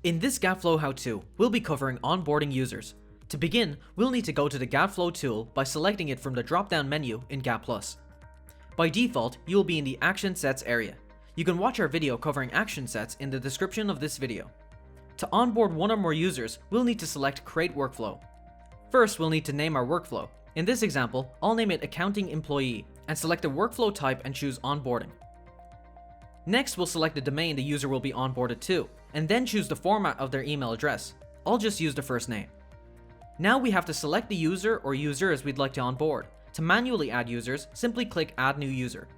In this GAT Flow how-to, we'll be covering onboarding users. To begin, we'll need to go to the GAT Flow tool by selecting it from the drop-down menu in GAT+. By default, you will be in the Action Sets area. You can watch our video covering action sets in the description of this video. To onboard one or more users, we'll need to select Create Workflow. First, we'll need to name our workflow. In this example, I'll name it Accounting Employee and select the workflow type and choose Onboarding. Next, we'll select the domain the user will be onboarded to, and then choose the format of their email address. I'll just use the first name. Now we have to select the user or users we'd like to onboard. To manually add users, simply click Add New User.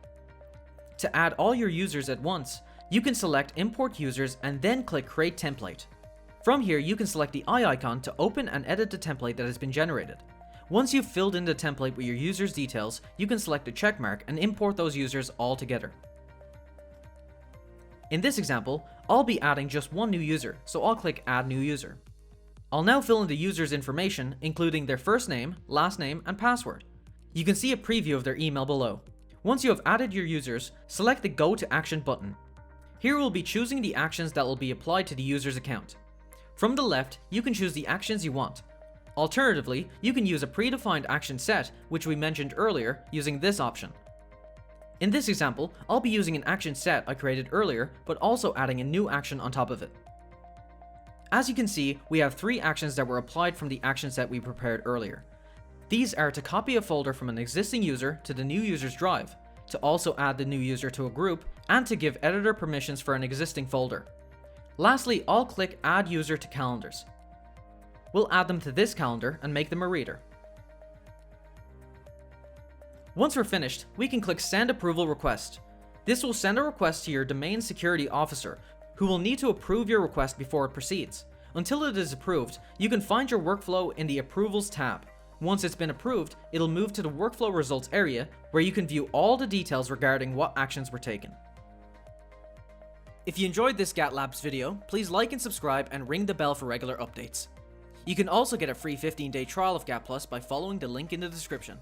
To add all your users at once, you can select Import Users and then click Create Template. From here, you can select the eye icon to open and edit the template that has been generated. Once you've filled in the template with your users' details, you can select the checkmark and import those users all together. In this example, I'll be adding just one new user, so I'll click Add New User. I'll now fill in the user's information, including their first name, last name, and password. You can see a preview of their email below. Once you have added your users, select the Go to Action button. Here we'll be choosing the actions that will be applied to the user's account. From the left, you can choose the actions you want. Alternatively, you can use a predefined action set, which we mentioned earlier, using this option. In this example, I'll be using an action set I created earlier, but also adding a new action on top of it. As you can see, we have 3 actions that were applied from the action set we prepared earlier. These are to copy a folder from an existing user to the new user's drive, to also add the new user to a group, and to give editor permissions for an existing folder. Lastly, I'll click Add User to Calendars. We'll add them to this calendar and make them a reader. Once we're finished, we can click Send Approval Request. This will send a request to your domain security officer, who will need to approve your request before it proceeds. Until it is approved, you can find your workflow in the Approvals tab. Once it's been approved, it'll move to the Workflow Results area, where you can view all the details regarding what actions were taken. If you enjoyed this GAT Labs video, please like and subscribe and ring the bell for regular updates. You can also get a free 15-day trial of GAT Plus by following the link in the description.